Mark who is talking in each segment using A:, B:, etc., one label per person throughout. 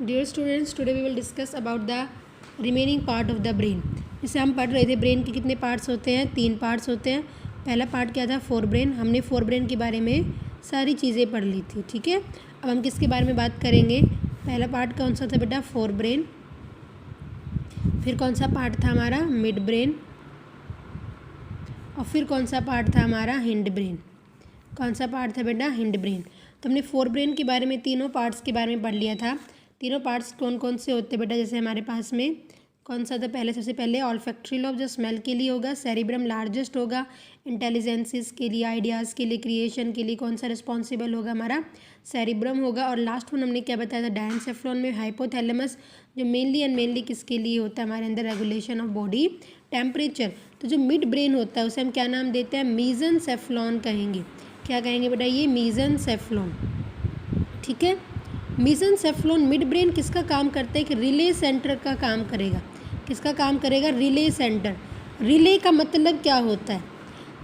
A: Dear students, today we will discuss about the remaining part of the brain. जैसे हम पढ़ रहे थे ब्रेन के कितने पार्ट्स होते हैं, 3 पार्ट्स होते हैं. पहला पार्ट क्या था, फोर ब्रेन. हमने फोर ब्रेन के बारे में सारी चीज़ें पढ़ ली थी. ठीक है, अब हम किसके बारे में बात करेंगे. पहला पार्ट कौन सा था बेटा, फोर ब्रेन. फिर कौन सा पार्ट था हमारा, मिड ब्रेन. और फिर कौन सा पार्ट था हमारा, हिंड ब्रेन. कौन सा पार्ट था बेटा, हिंड ब्रेन. तो हमने फोर ब्रेन के बारे में तीनों पार्ट्स के बारे में पढ़ लिया था. तीनों पार्ट्स कौन कौन से होते हैं बेटा, जैसे हमारे पास में कौन सा था, पहले सबसे पहले ऑल्फैक्टरी लोब जो स्मेल के लिए होगा. सेरिब्रम लार्जेस्ट होगा इंटेलिजेंसिस के लिए, आइडियाज़ के लिए, क्रिएशन के लिए. कौन सा रिस्पॉन्सिबल होगा, हमारा सेरिब्रम होगा. और लास्ट वन हमने क्या बताया था, डायनसेफ्लॉन में हाइपोथैलेमस जो मेनली एंड मेनली किसके लिए होता है, हमारे अंदर रेगुलेशन ऑफ बॉडी टेम्परेचर. तो जो मिड ब्रेन होता है उसे हम क्या नाम देते हैं, मीजनसेफ्लॉन कहेंगे. क्या कहेंगे बेटा, ये मीजनसेफ्लॉन. ठीक है, मीजनसेफ्लॉन मिड ब्रेन किसका काम करता है, कि रिले सेंटर का काम करेगा. किसका काम करेगा, रिले सेंटर. रिले का मतलब क्या होता है,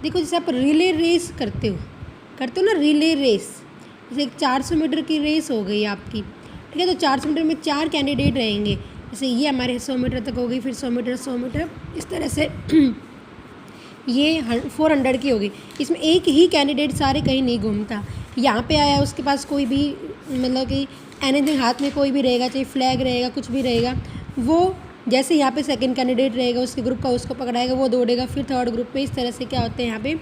A: देखो जैसे आप रिले रेस करते हो ना, रिले रेस. जैसे एक 400 मीटर की रेस हो गई आपकी, ठीक है. तो 400 मीटर में 4 कैंडिडेट रहेंगे. जैसे ये हमारे 100 मीटर तक हो गई, फिर 100 मीटर इस तरह से ये 400 की होगी. इसमें एक ही कैंडिडेट सारे कहीं नहीं घूमता. यहाँ पे आया, उसके पास कोई भी मतलब कि एनीथिंग हाथ में कोई भी रहेगा, चाहे फ्लैग रहेगा, कुछ भी रहेगा, वो जैसे यहाँ पे सेकंड कैंडिडेट रहेगा उसके ग्रुप का, उसको पकड़ाएगा, वो दौड़ेगा. फिर थर्ड ग्रुप पे. इस तरह से क्या होते हैं, यहाँ पे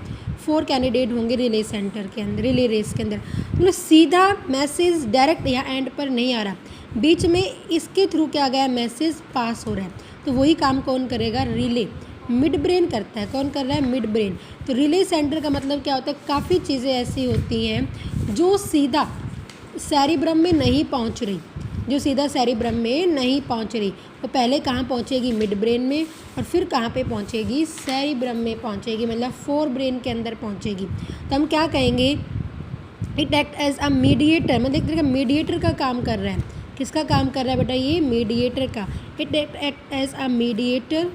A: 4 कैंडिडेट होंगे रिले सेंटर के अंदर, रिले रेस के अंदर. तो सीधा मैसेज डायरेक्ट यहाँ एंड पर नहीं आ रहा, बीच में इसके थ्रू क्या गया, मैसेज पास हो रहा है. तो वही काम कौन करेगा, रिले मिड ब्रेन करता है. कौन कर रहा है, मिड ब्रेन. तो रिले सेंटर का मतलब क्या होता है, काफ़ी चीज़ें ऐसी होती हैं जो सीधा सेरिब्रम में नहीं पहुंच रही, जो सीधा सेरिब्रम में नहीं पहुंच रही, वो पहले कहाँ पहुंचेगी, मिड ब्रेन में, और फिर कहाँ पे पहुंचेगी, सेरिब्रम में पहुंचेगी, मतलब फोर ब्रेन के अंदर पहुंचेगी. तो हम क्या कहेंगे, it act as a mediator, मतलब एक तरह का मीडिएटर का काम कर रहा है. किसका काम कर रहा है बेटा, ये मीडिएटर का. It act as a mediator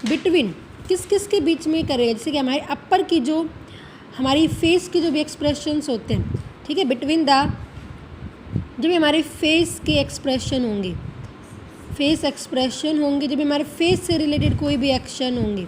A: between, किस किस के बीच में करेगा, जैसे कि हमारे अपर की जो हमारी फेस के जो भी एक्सप्रेशंस होते हैं, ठीक है, बिटवीन द, जब भी हमारे फेस के एक्सप्रेशन होंगे, फेस एक्सप्रेशन होंगे, जब भी हमारे फेस से रिलेटेड कोई भी एक्शन होंगे,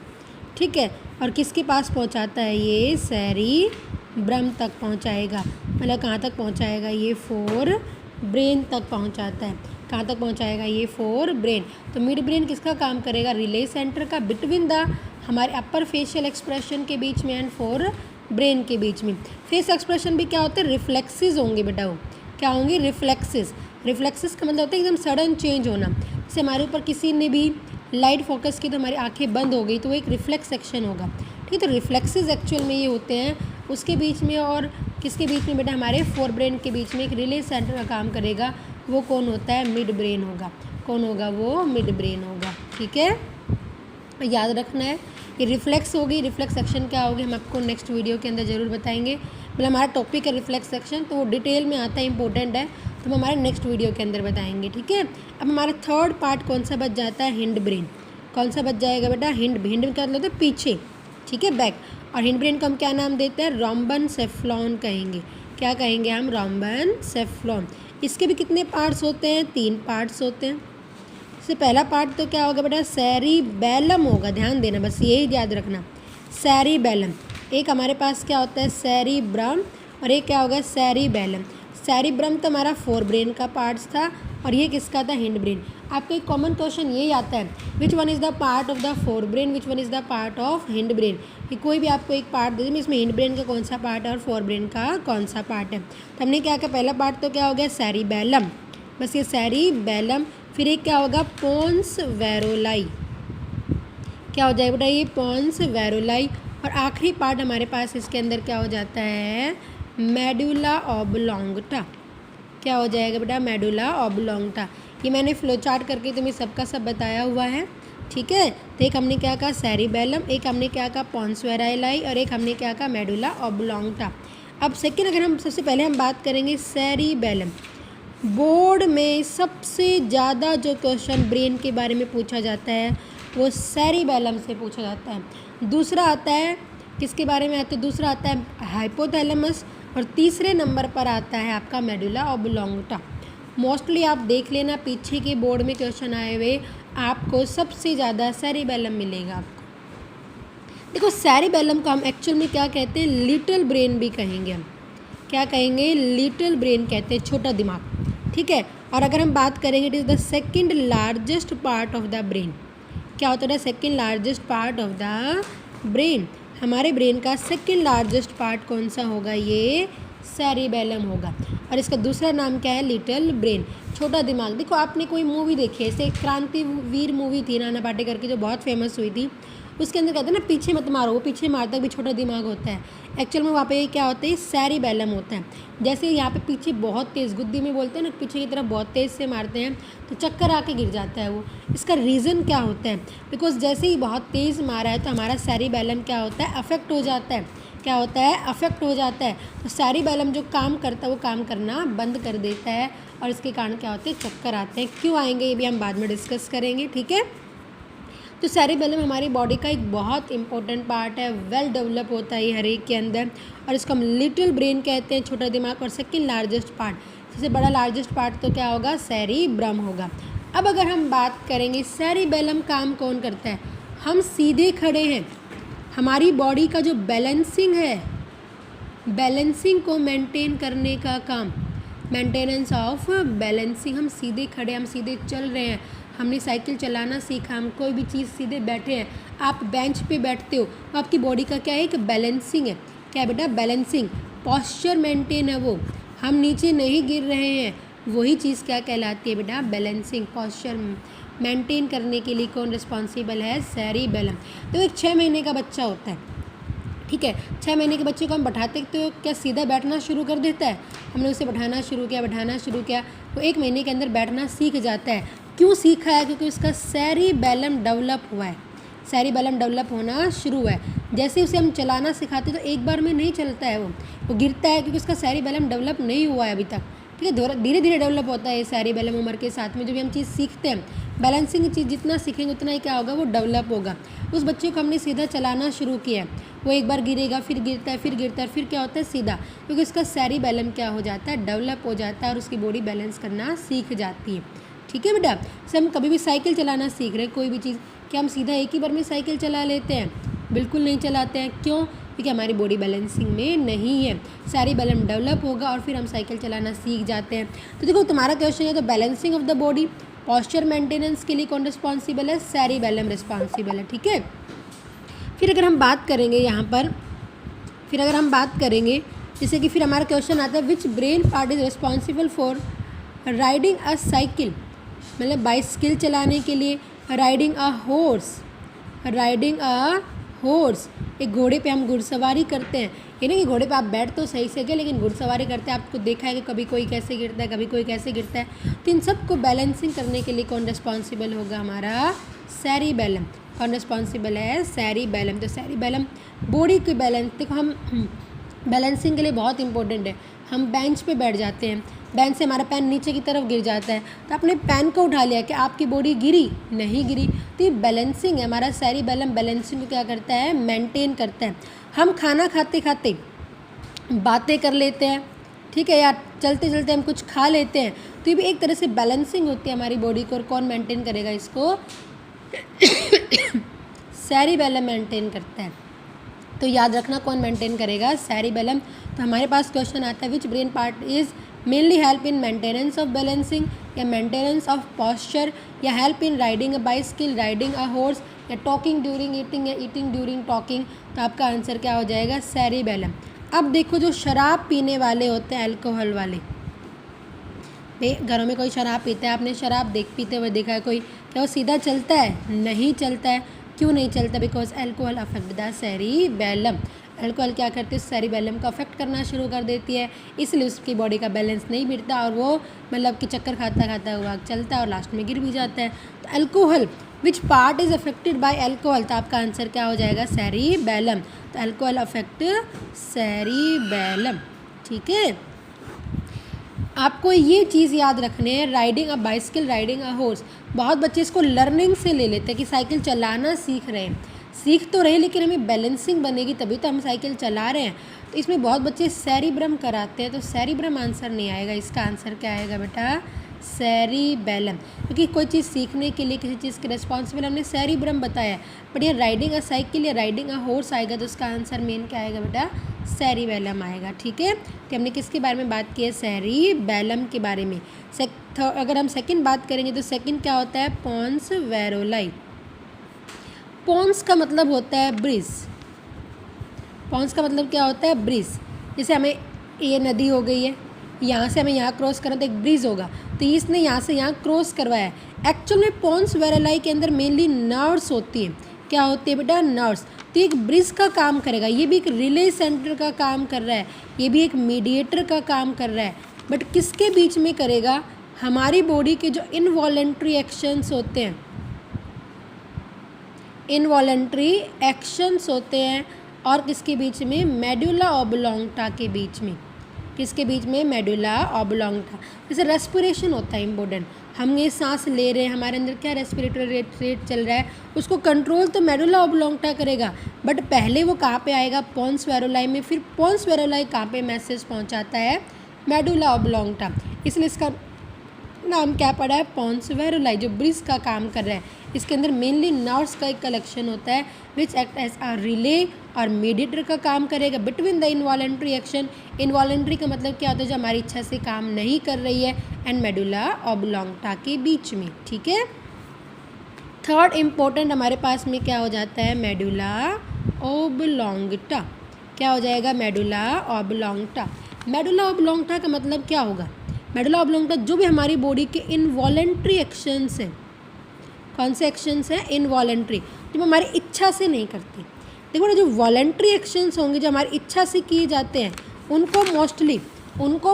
A: ठीक है. और किसके पास पहुंचाता है, ये सेरिब्रम तक पहुंचाएगा. मतलब कहाँ तक पहुंचाएगा, ये फोर ब्रेन तक पहुंचाता है. कहाँ तक पहुंचाएगा, ये फोर ब्रेन. तो मिड ब्रेन किसका काम करेगा, रिले सेंटर का, बिटवीन द हमारे अपर फेशियल एक्सप्रेशन के बीच में एंड फोर ब्रेन के बीच में. फेस एक्सप्रेशन भी क्या होते हैं, रिफ्लेक्सेस होंगे बेटा. वो क्या होंगे, रिफ्लेक्सेस. रिफ्लेक्सेस का मतलब होता है एकदम सडन चेंज होना. जैसे हमारे ऊपर किसी ने भी लाइट फोकस की तो हमारी आंखें बंद हो गई, तो वो एक रिफ्लेक्स एक्शन होगा. ठीक है, तो रिफ्लेक्सेस एक्चुअल में ये होते हैं उसके बीच में, और किसके बीच में बेटा, हमारे फोर ब्रेन के बीच में एक रिले सेंटर का काम करेगा. वो कौन होता है, मिड ब्रेन होगा. कौन होगा, वो मिड ब्रेन होगा. ठीक है, याद रखना है. ये रिफ्लेक्स होगी, रिफ्लेक्स एक्शन क्या होगी हम आपको नेक्स्ट वीडियो के अंदर ज़रूर बताएंगे. मतलब हमारा टॉपिक है रिफ्लेक्स एक्शन, तो वो डिटेल में आता है, इंपॉर्टेंट है, तो हम हमारे नेक्स्ट वीडियो के अंदर बताएंगे. ठीक है, अब हमारा थर्ड पार्ट कौन सा बच जाता है, हिंड ब्रेन. कौन सा बच जाएगा बेटा, हिंड. हिंड का मतलब होता है पीछे, ठीक है, बैक. और हिंड ब्रेन को हम क्या नाम देते हैं, रोम्बेनसेफ्लॉन कहेंगे. क्या कहेंगे हम, रोम्बेनसेफ्लॉन. इसके भी कितने पार्ट्स होते हैं, 3 पार्ट्स होते हैं. सबसे पहला पार्ट तो क्या होगा बेटा, सेरिबैलम होगा. ध्यान देना, बस यही याद रखना, सेरिबैलम. एक हमारे पास क्या होता है, सेरिब्रम, और एक क्या होगा, सेरिबैलम. सेरिब्रम तो हमारा फोर ब्रेन का पार्ट्स था, और ये किसका था, हिंड ब्रेन. आपका एक कॉमन क्वेश्चन यही आता है, which one is the part of the fore brain, which one is the part of hind brain. कि कोई भी आपको एक पार्ट दे दें, इसमें हिंड ब्रेन का कौन सा पार्ट है और फोर ब्रेन का कौन सा पार्ट है. तो हमने क्या किया, पहला पार्ट तो क्या हो गया, सेरिबैलम, बस ये सेरिबैलम. फिर एक क्या होगा, पोन्स वेरोलाई. क्या हो जाएगा बेटा, ये पोन्स वेरोलाई. और आखिरी पार्ट हमारे पास इसके अंदर क्या हो जाता है, मेडुला ऑब्लोंगटा. क्या हो जाएगा बेटा, मेडुला ऑब्लोंगटा. ये मैंने फ्लो चार्ट करके तुम्हें सबका सब बताया हुआ है. ठीक है, तो एक हमने क्या कहा, सेरिबैलम, एक हमने क्या कहा, पोन्स वेरोलाई, और एक हमने क्या कहा, मेडुला ऑब्लोंगटा. अब सेकेंड, अगर हम सबसे पहले हम बात करेंगे सेरिबैलम. बोर्ड में सबसे ज़्यादा जो क्वेश्चन ब्रेन के बारे में पूछा जाता है वो सेरिबैलम से पूछा जाता है. दूसरा आता है, किसके बारे में आता है, दूसरा आता है हाइपोथैलेमस, और तीसरे नंबर पर आता है आपका मेडुला ऑब्लोंगेटा। मोस्टली आप देख लेना पीछे के बोर्ड में क्वेश्चन आए हुए, आपको सबसे ज़्यादा सेरिबेलम मिलेगा आपको। देखो सेरिबेलम को हम एक्चुअल में क्या कहते हैं, लिटिल ब्रेन भी कहेंगे हम। क्या कहेंगे, लिटिल ब्रेन कहते हैं, छोटा दिमाग, ठीक है। और अगर हम बात करेंगे, it is the second largest part of the brain. क्या होता है, second largest part of the brain. हमारे ब्रेन का सेकंड लार्जेस्ट पार्ट कौन सा होगा, ये सेरिबेलम होगा। और इसका दूसरा नाम क्या है, लिटिल ब्रेन, छोटा दिमाग। देखो आपने कोई मूवी देखी है, जैसे क्रांतिवीर मूवी थी नाना पाटेकर की, जो बहुत फेमस हुई थी, उसके अंदर कहते हैं ना पीछे मत मारो, वो पीछे मारता भी छोटा दिमाग होता है। एक्चुअल में वहाँ पे क्या होता है, सेरिबेलम होता है। जैसे यहाँ पे पीछे बहुत तेज़, गुद्दी में बोलते हैं ना, पीछे की तरफ बहुत तेज़ से मारते हैं तो चक्कर आके गिर जाता है वो। इसका रीज़न क्या होता है, बिकॉज जैसे ही बहुत तेज़ मारा है तो हमारा सेरिबेलम क्या होता है, अफेक्ट हो जाता है। क्या होता है, अफेक्ट हो जाता है। तो सेरिबेलम जो काम करता है वो काम करना बंद कर देता है और इसके कारण क्या होते हैं, चक्कर आते हैं। क्यों आएंगे ये भी हम बाद में डिस्कस करेंगे, ठीक है। तो सेरिबेलम हमारी बॉडी का एक बहुत इंपॉर्टेंट पार्ट है, वेल डेवलप होता है हर एक के अंदर, और इसको हम लिटिल ब्रेन कहते हैं, छोटा दिमाग। और सेकंड लार्जेस्ट पार्ट, सबसे बड़ा लार्जेस्ट पार्ट तो क्या होगा, सेरिब्रम होगा। अब अगर हम बात करेंगे सेरिबेलम काम कौन करता है, हम सीधे खड़े हैं, हमारी बॉडी का जो बैलेंसिंग है, बैलेंसिंग को मेंटेन करने का काम, मेंटेनेंस ऑफ बैलेंसिंग। हम सीधे खड़े, हम सीधे चल रहे हैं, हमने साइकिल चलाना सीखा, हम कोई भी चीज़ सीधे बैठे हैं, आप बेंच पे बैठते हो तो आपकी बॉडी का क्या है, एक बैलेंसिंग है। क्या है बेटा, बैलेंसिंग, पॉस्चर मेंटेन है वो, हम नीचे नहीं गिर रहे हैं, वही चीज़ क्या कहलाती है बेटा, बैलेंसिंग। पॉस्चर मेंटेन करने के लिए कौन रिस्पॉन्सिबल है, सेरिबेलम। तो एक 6 महीने का बच्चा होता है, ठीक है, 6 महीने के बच्चे को हम बैठाते तो क्या सीधा बैठना शुरू कर देता है, हमने उसे बैठाना शुरू किया, वो 1 महीने के अंदर बैठना सीख जाता है। क्यों सीखा है, क्योंकि उसका सेरिबेलम डेवलप हुआ है, सेरिबेलम डेवलप होना शुरू हुआ है। जैसे उसे हम चलाना सिखाते तो एक बार में नहीं चलता है, वो गिरता है, क्योंकि उसका सेरिबेलम डेवलप नहीं हुआ है अभी तक, ठीक है। धीरे धीरे डेवलप होता है सेरिबेलम उम्र के साथ में। जो भी हम चीज़ सीखते हैं, बैलेंसिंग चीज़ जितना सीखेंगे उतना ही क्या होगा, वो डेवलप होगा। उस बच्चे को हमने सीधा चलाना शुरू किया है, वो एक बार गिरेगा, फिर गिरता है, फिर क्या होता है, सीधा, क्योंकि उसका सेरिबेलम क्या हो जाता है, डेवलप हो जाता है और उसकी बॉडी बैलेंस करना सीख जाती है, ठीक है बेटा। जैसे हम कभी भी साइकिल चलाना सीख रहे हैं, कोई भी चीज़, क्या हम सीधा एक ही बार में साइकिल चला लेते हैं, बिल्कुल नहीं चलाते हैं। क्यों, क्योंकि हमारी बॉडी बैलेंसिंग में नहीं है, सेरिबेलम डेवलप होगा और फिर हम साइकिल चलाना सीख जाते हैं। तो देखो तुम्हारा क्वेश्चन है, तो balancing of the body, posture maintenance के लिए कौन रिस्पॉन्सिबल है, सेरिबेलम रिस्पॉन्सिबल है, ठीक है। फिर अगर हम बात करेंगे यहाँ पर, जैसे कि फिर हमारा क्वेश्चन आता है, which brain part is responsible for riding a cycle, मतलब बाइसिकल चलाने के लिए, राइडिंग अ हॉर्स, एक घोड़े पे हम घुड़सवारी करते हैं। ये नहीं कि घोड़े पे आप बैठ तो सही से गए, लेकिन घुड़सवारी करते हैं, आपको देखा है कि कभी कोई कैसे गिरता है, कभी कोई कैसे गिरता है। तो इन सब को बैलेंसिंग करने के लिए कौन रिस्पॉन्सिबल होगा, हमारा सेरिबेलम। कौन रिस्पॉन्सिबल है, सेरिबेलम। तो सेरिबेलम बॉडी की बैलेंस, देखो हम बैलेंसिंग के लिए बहुत इंपॉर्टेंट है। हम बेंच पे बैठ जाते हैं, बेंच से हमारा पैन नीचे की तरफ गिर जाता है, तो आपने पैन को उठा लिया कि आपकी बॉडी गिरी नहीं गिरी, तो ये बैलेंसिंग है। हमारा सेरिबेलम बैलेंसिंग को क्या करता है, मेंटेन करता है। हम खाना खाते खाते बातें कर लेते हैं, ठीक है, या चलते चलते हम कुछ खा लेते हैं, तो ये भी एक तरह से बैलेंसिंग होती है हमारी बॉडी को। और कौन मेंटेन करेगा इसको, सेरिबेलम मेंटेन करता है। तो याद रखना कौन मेंटेन करेगा, सेरिबेलम। तो हमारे पास क्वेश्चन आता है, which brain part is mainly help in maintenance of balancing, या मेंटेनेंस ऑफ पॉस्चर, या help in riding a bicycle, riding a horse, या टॉकिंग ड्यूरिंग ईटिंग, या ईटिंग ड्यूरिंग टॉकिंग। तो आपका आंसर क्या हो जाएगा, सेरिबेलम। अब देखो जो शराब पीने वाले होते हैं, अल्कोहल वाले, घरों में कोई शराब पीता है, आपने शराब पीते हुए देखा है कोई, क्या वो सीधा चलता है, नहीं चलता है। क्यों नहीं चलता, because alcohol affect the cerebellum. Alcohol क्या करती है, सेरिबेलम को अफेक्ट करना शुरू कर देती है, इसलिए उसकी बॉडी का बैलेंस नहीं बिगड़ता और वो मतलब कि चक्कर खाता खाता हुआ चलता है और लास्ट में गिर भी जाता है। तो alcohol, which part is affected by alcohol, तो आपका आंसर क्या हो जाएगा, सेरिबेलम। तो अल्कोहल अफेक्ट सेरिबेलम, ठीक है। आपको ये चीज़ याद रखनी है, riding a bicycle, riding a horse. बहुत बच्चे इसको लर्निंग से ले लेते हैं कि साइकिल चलाना सीख रहे हैं, सीख तो रहे, लेकिन हमें बैलेंसिंग बनेगी तभी तो हम साइकिल चला रहे हैं। तो तो इसमें बहुत बच्चे सेरिब्रम कराते हैं, तो सेरिब्रम आंसर नहीं आएगा, इसका आंसर क्या आएगा बेटा, सेरिबेलम। क्योंकि कोई चीज़ सीखने के लिए, किसी चीज़ के रिस्पॉन्सिबल हमने सेरिब्रम बताया, बट ये राइडिंग अ साइकिल या राइडिंग अ हॉर्स आएगा, तो उसका आंसर मेन क्या आएगा बेटा, सेरिबेलम आएगा। ठीक है, तो हमने किसके बारे में बात की है, सेरिबेलम के बारे में। अगर हम सेकंड बात करेंगे तो सेकंड क्या होता है, पोन्स वेरोलाई। पोन्स का मतलब होता है ब्रिज। पोन्स का मतलब क्या होता है, ब्रिज। जैसे हमें ये नदी हो गई है, यहाँ से हमें यहाँ क्रॉस करना तो एक ब्रिज होगा, तो इसने यहाँ से यहाँ क्रॉस करवाया है। एक्चुअल में पोन्स वेरोलाई के अंदर मेनली नर्व्स होती है। क्या होती है बेटा, नर्व्स। तो एक ब्रिज का काम करेगा, ये भी एक रिले सेंटर का काम कर रहा है, ये भी एक मीडिएटर का काम कर रहा है, बट किसके बीच में करेगा, हमारी बॉडी के जो इनवॉलेंट्री एक्शंस होते हैं, इनवॉलेंट्री एक्शंस होते हैं, और किसके बीच में, मेडुला ऑब्लोंगटा के बीच में। किसके बीच में, मेडुला ऑब्लोंगटा। जैसे रेस्पिरेशन होता है इम्पोर्टेंट, हम ये सांस ले रहे हैं, हमारे अंदर क्या रेस्पिरेटरी रेट चल रहा है, उसको कंट्रोल तो मेडुला ऑब्लोंगटा करेगा, बट पहले वो कहाँ पे आएगा, पोन्स वेरोलाई में, फिर पोन्स वेरोलाई कहाँ पे मैसेज पहुँचाता है, मेडुला ऑब्लोंगटा। इसलिए इसका नाम क्या पड़ा है, पोन्स वेरोलाई, जो ब्रिज का काम कर रहा है। इसके अंदर मेनली नर्व्स का एक कलेक्शन होता है which act as a relay और मीडिएटर का काम करेगा between the involuntary action. Involuntary का मतलब क्या होता है, जो हमारी इच्छा से काम नहीं कर रही है, एंड मेडुला ऑब्लोंगटा के बीच में। ठीक है, थर्ड इम्पोर्टेंट हमारे पास में क्या हो जाता है, मेडुला ऑब्लोंगटा। क्या हो जाएगा, मेडुला ऑब्लोंगटा। मेडुला ऑब्लोंगटा का मतलब क्या होगा, मेडुला ऑब्लोंगटा जो भी हमारी बॉडी के इनवॉलेंट्री एक्शंस हैं, कौन से एक्शंस हैं, इनवॉलेंट्री, जो हमारी इच्छा से नहीं करती। देखो ना, जो वॉलेंट्री एक्शंस होंगे जो हमारी इच्छा से किए जाते हैं, उनको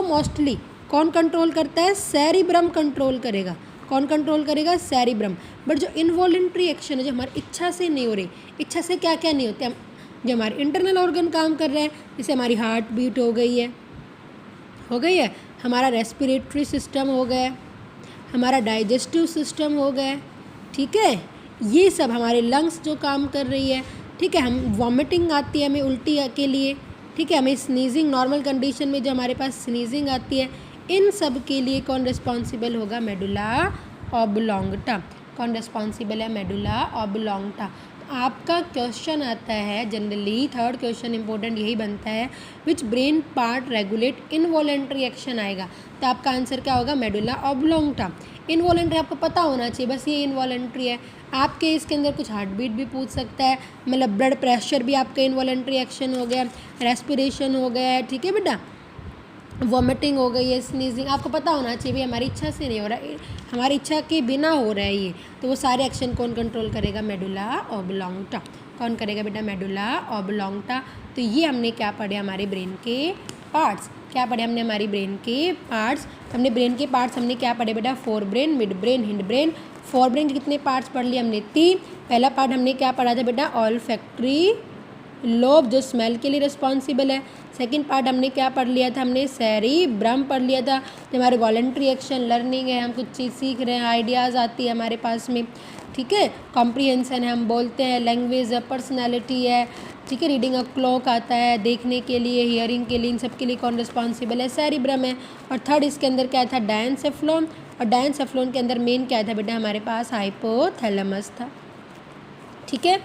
A: मोस्टली कौन कंट्रोल करता है, सेरिब्रम कंट्रोल करेगा। कौन कंट्रोल करेगा, सेरिब्रम। बट जो इनवॉलेंट्री एक्शन है, जो हमारी इच्छा से नहीं हो रही, इच्छा से क्या क्या नहीं होते, जो हमारे इंटरनल ऑर्गन काम कर रहे हैं, जैसे हमारी हार्ट बीट हो गई है, हमारा रेस्पिरेटरी सिस्टम हो गया, हमारा डाइजेस्टिव सिस्टम हो गया, ठीक है, ये सब हमारे लंग्स जो काम कर रही है, ठीक है, हम वॉमिटिंग आती है हमें उल्टी के लिए, ठीक है, हमें स्नीजिंग, नॉर्मल कंडीशन में जो हमारे पास स्नीजिंग आती है, इन सब के लिए कौन रिस्पॉन्सिबल होगा, मेडुला ऑब्लोंगटा। कौन रिस्पॉन्सिबल है, मेडुला ऑब्लोंगटा। आपका क्वेश्चन आता है जनरली, थर्ड क्वेश्चन इंपॉर्टेंट यही बनता है, which brain part regulate involuntary action आएगा, तो आपका आंसर क्या होगा, मेडुला ऑब्लोंगटा। इनवॉलेंट्री आपको पता होना चाहिए, बस ये इनवॉलेंट्री है। आपके इसके अंदर कुछ हार्ट बीट भी पूछ सकता है, मतलब ब्लड प्रेशर भी आपका इनवॉलेंट्री एक्शन हो गया, रेस्पिरेशन हो गया है, ठीक है बेटा, वॉमिटिंग हो गई है, स्नीजिंग, आपको पता होना चाहिए भाई हमारी इच्छा से नहीं हो रहा है, हमारी इच्छा के बिना हो रहा है ये, तो वो सारे एक्शन कौन कंट्रोल करेगा, मेडुला ऑब्लोंगटा। कौन करेगा बेटा, मेडुला ऑब्लोंगटा। तो ये हमने क्या पढ़े, हमारे ब्रेन के पार्ट्स। क्या पढ़े हमने, हमारी ब्रेन के पार्ट्स। हमने ब्रेन के पार्ट्स हमने क्या पढ़े बेटा, fore brain, mid brain, hind brain. Fore brain के कितने पार्ट्स पढ़ लिए हमने, 3। पहला पार्ट हमने क्या पढ़ा था बेटा, ऑल्फैक्टरी लोब, जो स्मेल के लिए रिस्पॉन्सिबल है। सेकंड पार्ट हमने क्या पढ़ लिया था, हमने सेरिब्रम पढ़ लिया था, जो हमारे वॉलेंट्री एक्शन, लर्निंग है, हम कुछ चीज़ सीख रहे हैं, आइडियाज़ आती है हमारे पास में, ठीक है, कॉम्प्रिहेंसन है, हम बोलते हैं, लैंग्वेज है, पर्सनैलिटी है, ठीक है, रीडिंग अ क्लॉक आता है, देखने के लिए, हियरिंग के लिए, इन सब के लिए कौन रिस्पॉन्सिबल है, सेरिब्रम है। और थर्ड इसके अंदर क्या था, डायनसेफ्लॉन, और डायनसेफ्लॉन के अंदर मेन क्या था बेटा, हमारे पास हाइपोथैलेमस था, ठीक है।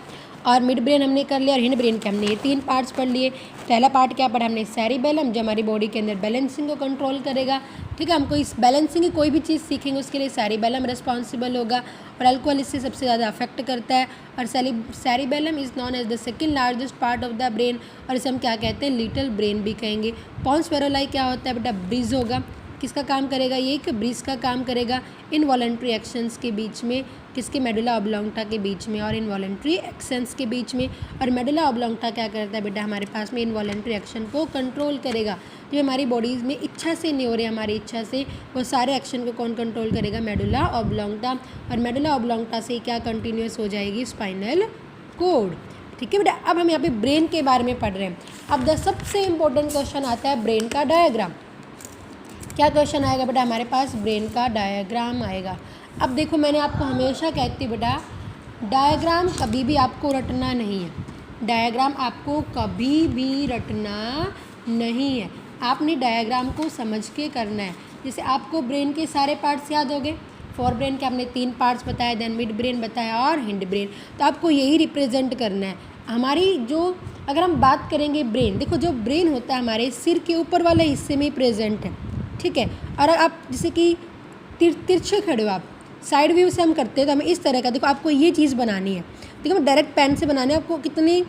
A: और मिड ब्रेन हमने कर लिया, और हिंड ब्रेन के हमने ये 3 पार्ट्स पढ़ लिए। पहला पार्ट क्या पढ़ा हमने, सेरिबेलम, जो हमारी बॉडी के अंदर बैलेंसिंग को कंट्रोल करेगा, ठीक है, हमको इस बैलेंसिंग की कोई भी चीज़ सीखेंगे उसके लिए सेरिबेलम रिस्पॉन्सिबल होगा, और अल्कोहल इससे सबसे ज़्यादा अफेक्ट करता है। और cerebellum is known as the second largest part of the brain, और इसे हम क्या कहते हैं, लिटिल ब्रेन भी कहेंगे। पोन्स वेरोलाई क्या होता है बेटा, ब्रिज होगा, किसका काम करेगा, ये एक ब्रिज का काम करेगा इनवॉलेंट्री एक्शंस के बीच में, किसके, मेडुला ऑब्लोंगटा के बीच में, और इनवॉलेंट्री एक्शंस के बीच में। और मेडुला ऑब्लोंगटा क्या करता है बेटा, हमारे पास में इनवॉलेंट्री एक्शन को कंट्रोल करेगा, जो हमारी बॉडीज़ में इच्छा से नहीं हो रही, हमारी इच्छा से, वो सारे एक्शन को कौन कंट्रोल करेगा, मेडुला ऑब्लोंगटा। और मेडुला ऑब्लोंगटा से क्या कंटिन्यूस हो जाएगी, स्पाइनल कोड, ठीक है बेटा। अब हम यहाँ पे ब्रेन के बारे में पढ़ रहे हैं। अब सबसे इंपॉर्टेंट क्वेश्चन आता है ब्रेन का डायग्राम। क्या क्वेश्चन आएगा बेटा, हमारे पास ब्रेन का डायग्राम आएगा। अब देखो, मैंने आपको हमेशा कहती बेटा, डायग्राम कभी भी आपको रटना नहीं है, डायग्राम आपको कभी भी रटना नहीं है। आपने डायग्राम को समझ के करना है। जैसे आपको ब्रेन के सारे पार्ट्स याद हो गए, फोर ब्रेन के आपने 3 पार्ट्स बताए, देन मिड ब्रेन बताया और हिंड ब्रेन, तो आपको यही रिप्रेजेंट करना है। हमारी जो अगर हम बात करेंगे ब्रेन, देखो जो ब्रेन होता है हमारे सिर के ऊपर वाले हिस्से में ही प्रेजेंट है, ठीक है। और आप जैसे कि तिरछे खड़े हो, आप साइड व्यू से हम करते हैं तो हमें इस तरह का, देखो आपको ये चीज़ बनानी है, देखो डायरेक्ट पेन से बनाने आपको कितनी,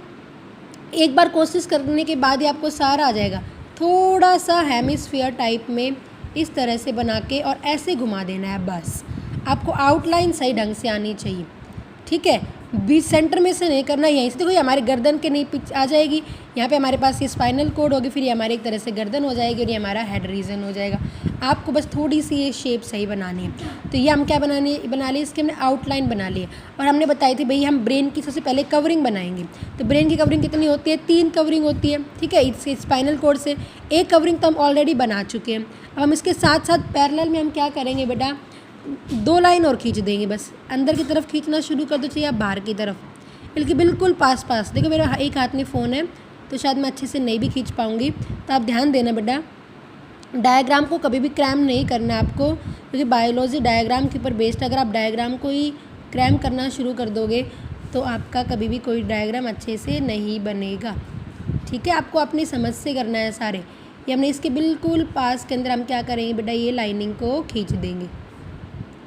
A: एक बार कोशिश करने के बाद ही आपको सारा आ जाएगा। थोड़ा सा हेमिस्फीयर टाइप में इस तरह से बना के और ऐसे घुमा देना है, बस आपको आउटलाइन सही ढंग से आनी चाहिए, ठीक है। बीच सेंटर में से नहीं करना, यहीं से देखो ये हमारे गर्दन के नहीं पिच आ जाएगी, यहाँ पे हमारे पास ये स्पाइनल कोड होगी, फिर ये हमारे एक तरह से गर्दन हो जाएगी और ये हमारा हेड रीजन हो जाएगा। आपको बस थोड़ी सी ये शेप सही बनानी है। तो ये हम क्या बना लिए, इसकी हमने आउटलाइन बना ली है। और हमने बताई थी भाई हम ब्रेन की सबसे पहले कवरिंग बनाएंगे। तो ब्रेन की कवरिंग कितनी होती है, 3 कवरिंग होती है, ठीक है। इससे स्पाइनल कोड से एक कवरिंग तो हम ऑलरेडी बना चुके हैं। अब हम इसके साथ साथ पैरेलल में हम क्या करेंगे बेटा, 2 लाइन और खींच देंगे, बस अंदर की तरफ खींचना शुरू कर दो, चाहिए आप बाहर की तरफ, बल्कि बिल्कुल पास पास। देखो मेरा एक हाथ में फ़ोन है तो शायद मैं अच्छे से नहीं भी खींच पाऊँगी, तो आप ध्यान देना बेटा, डायग्राम को कभी भी क्रैम नहीं करना आपको, क्योंकि बायोलॉजी डायग्राम के ऊपर बेस्ड। अगर आप डायग्राम को ही क्रैम करना शुरू कर दोगे तो आपका कभी भी कोई डायग्राम अच्छे से नहीं बनेगा, ठीक है। आपको अपनी समझ से करना है सारे। ये हमने इसके बिल्कुल पास के अंदर हम क्या करेंगे बेटा, ये लाइनिंग को खींच देंगे,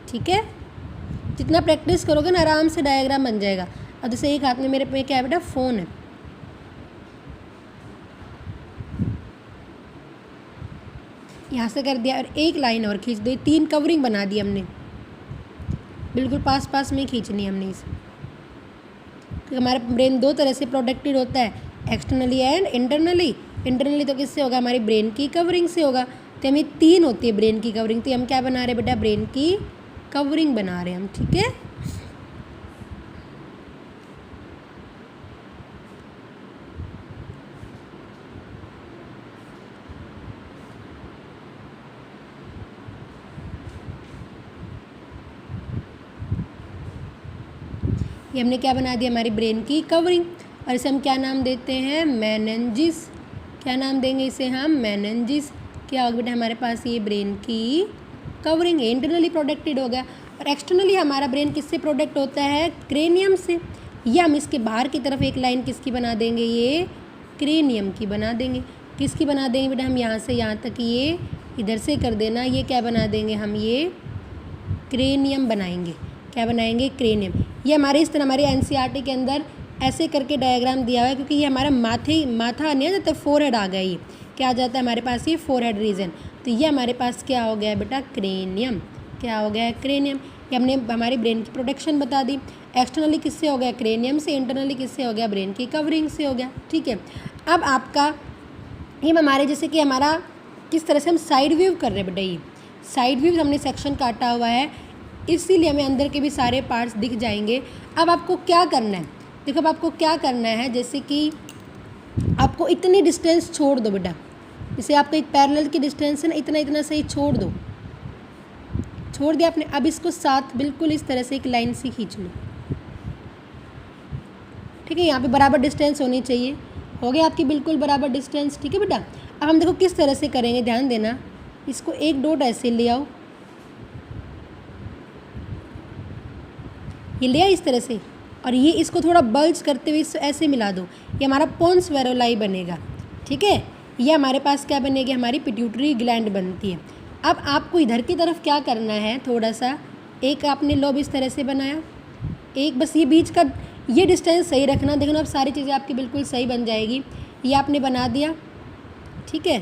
A: ठीक है। जितना प्रैक्टिस करोगे ना आराम से डायग्राम बन जाएगा। अब जैसे एक हाथ में मेरे पे क्या है बेटा, फ़ोन है, यहाँ से कर दिया और एक लाइन और खींच दी, 3 कवरिंग बना दी हमने, बिल्कुल पास पास में खींचनी है हमने इसे। क्योंकि हमारा ब्रेन 2 तरह से प्रोटेक्टेड होता है, एक्सटर्नली एंड इंटरनली। इंटरनली तो किससे होगा, हमारी ब्रेन की कवरिंग से होगा। तो हमें 3 होती है ब्रेन की कवरिंग, तो हम क्या बना रहे हैं बेटा, ब्रेन की कवरिंग बना रहे हैं हम, ठीक है। ये हमने क्या बना दिया, हमारी ब्रेन की कवरिंग। और इसे हम क्या नाम देते हैं, मेनिंजिस। क्या नाम देंगे इसे हम, मेनिंजिस। क्या होगा बेटा, हमारे पास ये ब्रेन की कवरिंग है, इंटरनली प्रोटेक्टेड हो गया। और एक्सटर्नली हमारा ब्रेन किससे प्रोटेक्ट होता है, क्रेनियम से। या हम इसके बाहर की तरफ एक लाइन किसकी बना देंगे, ये क्रेनियम की बना देंगे। किसकी बना देंगे बेटा, हम यहाँ से यहाँ तक ये इधर से कर देना, ये क्या बना देंगे हम, ये क्रेनियम बनाएंगे। क्या बनाएंगे, क्रेनियम। ये हमारे इस तरह हमारे एनसीईआरटी के अंदर ऐसे करके डायग्राम दिया हुआ है, क्योंकि ये हमारा माथा नहीं आ जाता, फोरहेड आ गया, ये क्या आ जाता है हमारे पास, ये फोरहेड रीजन। तो ये हमारे पास क्या हो गया बेटा, क्रेनियम। क्या हो गया है, क्रेनियम। ये हमने हमारी ब्रेन की प्रोटेक्शन बता दी। एक्सटर्नली किससे हो गया, क्रेनियम से। इंटरनली किससे हो गया, ब्रेन की कवरिंग से हो गया, ठीक है। अब आपका ये हमारे जैसे कि हमारा किस तरह से हम साइड व्यू कर रहे हैं बेटा, ये साइड व्यू हमने सेक्शन काटा हुआ है, इसीलिए हमें अंदर के भी सारे पार्ट्स दिख जाएंगे। अब आपको क्या करना है, देखो अब आपको क्या करना है, जैसे कि आपको इतनी डिस्टेंस छोड़ दो बेटा, जैसे आपको एक पैरेलल की डिस्टेंस है ना, इतना इतना सही छोड़ दो, छोड़ दिया आपने। अब इसको साथ बिल्कुल इस तरह से एक लाइन से खींच लो, ठीक है। यहाँ पे बराबर डिस्टेंस होनी चाहिए, हो गया आपकी बिल्कुल बराबर डिस्टेंस, ठीक है बेटा। अब हम देखो किस तरह से करेंगे, ध्यान देना। इसको एक डॉट ऐसे ले आओ, ये लिया इस तरह से, और ये इसको थोड़ा बल्ज करते हुए ऐसे मिला दो, ये हमारा पोन्स वेरोलाई बनेगा, ठीक है। ये हमारे पास क्या बनेगी, हमारी पिट्यूटरी ग्लैंड बनती है। अब आपको इधर की तरफ क्या करना है, थोड़ा सा एक आपने लोब इस तरह से बनाया, एक बस ये बीच का ये डिस्टेंस सही रखना, देखना अब सारी चीज़ें आपकी बिल्कुल सही बन जाएगी। ये आपने बना दिया, ठीक है।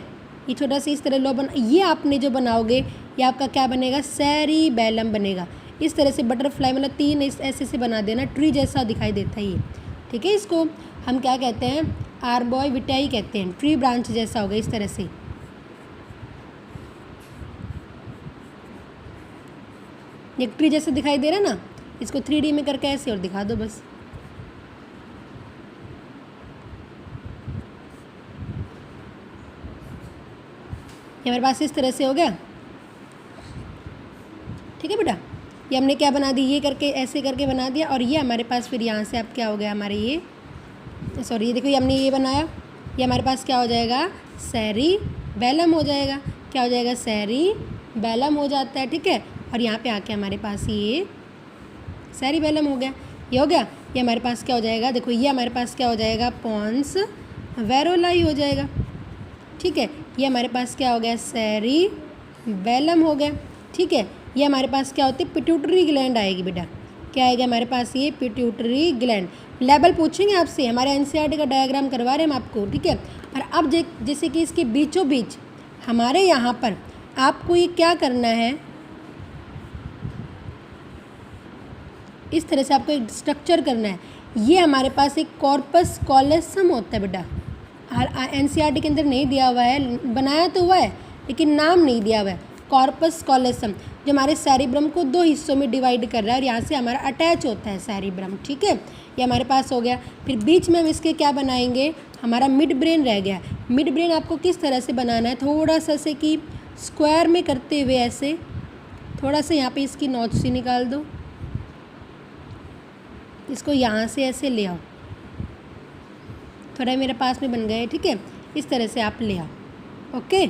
A: ये छोटा सा इस तरह लोब बना, ये आपने जो बनाओगे ये आपका क्या बनेगा, सेरिबेलम बनेगा। इस तरह से बटरफ्लाई मतलब 3 ऐसे से बना देना, ट्री जैसा दिखाई देता है ये, ठीक है। इसको हम क्या कहते हैं, आर्बोविटाई कहते हैं, ट्री ब्रांच जैसा होगा इस तरह से। ये ट्री जैसा दिखाई दे रहा है ना, इसको 3D में करके ऐसे और दिखा दो बस। ये हमारे पास इस तरह से हो गया, ठीक है बेटा। ये हमने क्या बना दी, ये करके ऐसे करके बना दिया, और ये हमारे पास फिर यहाँ से अब क्या हो गया हमारे ये, सॉरी ये देखो, ये हमने ये बनाया, ये हमारे पास क्या हो जाएगा, सेरिबैलम हो जाएगा। क्या हो जाएगा, सेरिबैलम हो जाता है, ठीक है। और यहाँ पे आके हमारे पास ये सेरिबैलम हो गया, ये हो गया। ये हमारे पास क्या हो जाएगा, देखो ये हमारे पास क्या हो जाएगा, पॉन्स वेरोलाई हो जाएगा, ठीक है। ये हमारे पास क्या हो गया, सेरिबैलम हो गया, ठीक है। ये हमारे पास क्या होती है, पिट्यूटरी ग्लैंड आएगी बेटा। क्या आएगा हमारे पास, ये पिट्यूटरी ग्लैंड। लेवल पूछेंगे आपसे, हमारे एनसीईआरटी का डायग्राम करवा रहे हैं हम आपको, ठीक है। और अब जैसे कि इसके बीचों बीच हमारे यहाँ पर आपको ये क्या करना है, इस तरह से आपको एक स्ट्रक्चर करना है। ये हमारे पास एक कॉर्पस कॉलोसम होता है बेटा, एनसीईआरटी के अंदर नहीं दिया हुआ है, बनाया तो हुआ है लेकिन नाम नहीं दिया हुआ है। कॉर्पस कॉलोसम जो हमारे सेरिब्रम को 2 हिस्सों में डिवाइड कर रहा है और यहाँ से हमारा अटैच होता है सेरिब्रम, ठीक है। ये हमारे पास हो गया। फिर बीच में हम इसके क्या बनाएंगे, हमारा मिड ब्रेन रह गया। मिड ब्रेन आपको किस तरह से बनाना है, थोड़ा सा से कि स्क्वायर में करते हुए ऐसे थोड़ा सा यहाँ पे इसकी नोच सी निकाल दो, इसको यहाँ से ऐसे ले आओ, थोड़ा मेरे पास में बन गए, ठीक है। इस तरह से आप ले आओ, ओके।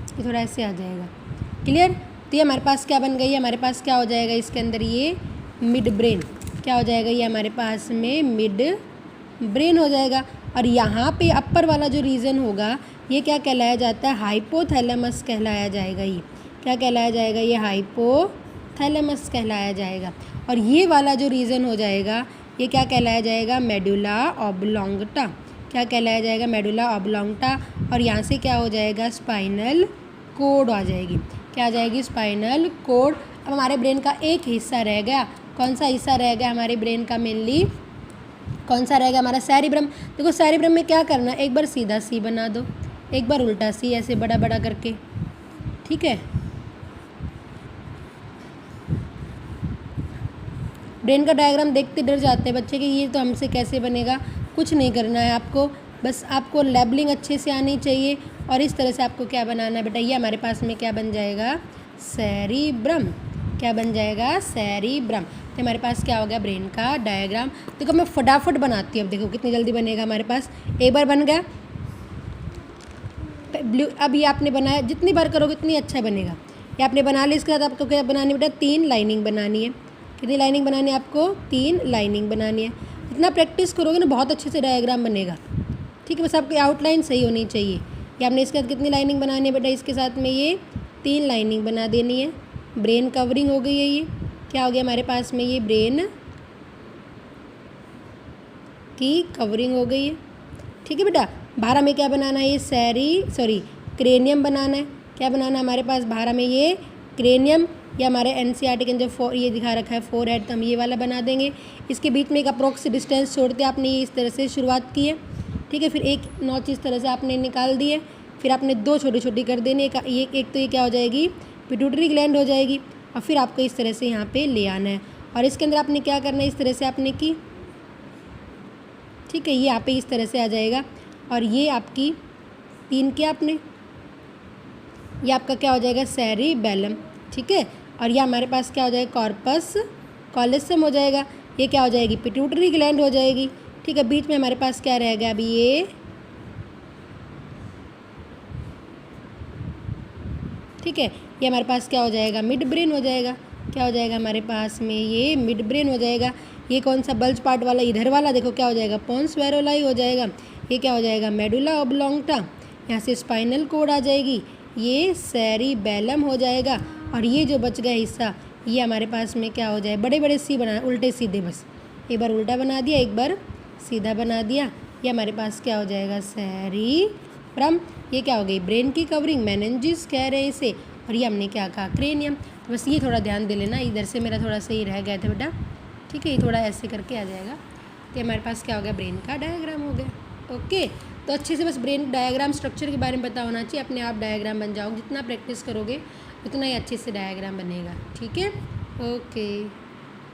A: ये थोड़ा ऐसे आ जाएगा, क्लियर। तो ये हमारे पास क्या बन गई है, हमारे पास क्या हो जाएगा इसके अंदर, ये मिड ब्रेन क्या हो जाएगा, ये हमारे पास में मिड ब्रेन हो जाएगा। और यहाँ पे अपर वाला जो रीजन होगा ये क्या कहलाया जाता है, हाइपोथैलेमस कहलाया जाएगा। ये क्या कहलाया जाएगा, ये हाइपोथैलेमस कहलाया जाएगा। और ये वाला जो रीजन हो जाएगा ये क्या कहलाया जाएगा, मेडुला ऑब्लोंगटा। क्या कहलाया जाएगा, मेडुला ऑब्लोंगटा। और यहाँ से क्या हो जाएगा, स्पाइनल कोड आ जाएगी। क्या आ जाएगी, स्पाइनल कोड। अब हमारे ब्रेन का एक हिस्सा रह गया, कौन सा हिस्सा रह गया हमारे ब्रेन का, मेनली कौन सा रहेगा, हमारा सेरिब्रम। देखो सेरिब्रम में क्या करना, एक बार सीधा सी बना दो, एक बार उल्टा सी, ऐसे बड़ा बड़ा करके, ठीक है। ब्रेन का डायग्राम देखते डर जाते हैं बच्चे कि ये तो हमसे कैसे बनेगा। कुछ नहीं करना है आपको, बस आपको लेबलिंग अच्छे से आनी चाहिए। और इस तरह से आपको क्या बनाना है बेटा, ये हमारे पास में क्या बन जाएगा, सेरिब्रम। क्या बन जाएगा, सेरिब्रम। तो हमारे पास क्या हो गया, ब्रेन का डायग्राम। देखो मैं फटाफट बनाती हूँ, अब देखो कितनी जल्दी बनेगा हमारे पास। एक बार बन गया, ब्लू। अब ये आपने बनाया, जितनी बार करोगे उतनी अच्छा बनेगा। ये आपने बना लिया, इसके बाद आपको क्या बनानी बेटा, 3 लाइनिंग बनानी है। कितनी लाइनिंग बनानी है आपको, 3 लाइनिंग बनानी है। जितना प्रैक्टिस करोगे ना बहुत अच्छे से डायग्राम बनेगा, ठीक है। बस आपकी आउटलाइन सही होनी चाहिए। ये आपने इसके साथ कितनी लाइनिंग बनानी है बेटा, इसके साथ में ये 3 लाइनिंग बना देनी है। ब्रेन कवरिंग हो गई है, ये क्या हो गया हमारे पास में, ये ब्रेन की कवरिंग हो गई है, ठीक है बेटा। बारह में क्या बनाना है, ये क्रेनियम बनाना है। क्या बनाना है हमारे पास, बारह में ये क्रेनियम, या हमारे एनसीईआरटी के अंदर ये दिखा रखा है 4 हेड, तो हम ये वाला बना देंगे। इसके बीच में एक अप्रोक्स डिस्टेंस छोड़ते आपने ये इस तरह से शुरुआत की है, ठीक है। फिर एक नॉच इस तरह से आपने निकाल दी है, फिर आपने 2 छोटी छोटी कर देनी। एक तो ये क्या हो जाएगी, पिट्यूटरी ग्लैंड हो जाएगी। और फिर आपको इस तरह से यहाँ पे ले आना है और इसके अंदर आपने क्या करना है, इस तरह से आपने की, ठीक है। ये यहाँ पे इस तरह से आ जाएगा और ये आपकी 3 किया आपने, ये आपका क्या हो जाएगा, सेरिबैलम, ठीक है। और ये हमारे पास क्या हो जाएगा, कॉर्पस कॉलोसम हो जाएगा। ये क्या हो जाएगी, पिट्यूटरी ग्लैंड हो जाएगी, ठीक है। बीच में हमारे पास क्या रहेगा अभी, ये ठीक है। ये हमारे पास क्या हो जाएगा, मिड ब्रेन हो जाएगा। क्या हो जाएगा हमारे पास में, ये मिड ब्रेन हो जाएगा। ये कौन सा बल्ज पार्ट वाला, इधर वाला देखो क्या हो जाएगा, पोन्स वेरोलाई हो जाएगा। ये क्या हो जाएगा, मेडुला ऑब्लोंगटा। यहाँ से स्पाइनल कोड आ जाएगी, ये सेरिबैलम हो जाएगा। और ये जो बच गया हिस्सा, ये हमारे पास में क्या हो जाए, बड़े बड़े सी बना, उल्टे सीधे, बस एक बार उल्टा बना दिया, एक बार सीधा बना दिया। ये हमारे पास क्या हो जाएगा, सेरिब्रम। ये क्या हो गई, ब्रेन की कवरिंग, मेनिंजेस कह रहे हैं इसे। और ये हमने क्या कहा, क्रेनियम। तो बस ये थोड़ा ध्यान दे लेना, इधर से मेरा थोड़ा सही रह गया था बेटा, ठीक है। ये थोड़ा ऐसे करके आ जाएगा। तो हमारे पास क्या हो गया, ब्रेन का डायग्राम हो गया, ओके। तो अच्छे से बस ब्रेन डायग्राम स्ट्रक्चर के बारे में पता होना चाहिए, अपने आप डायग्राम बन जाओगे। जितना प्रैक्टिस करोगे उतना ही अच्छे से डायग्राम बनेगा, ठीक है, ओके।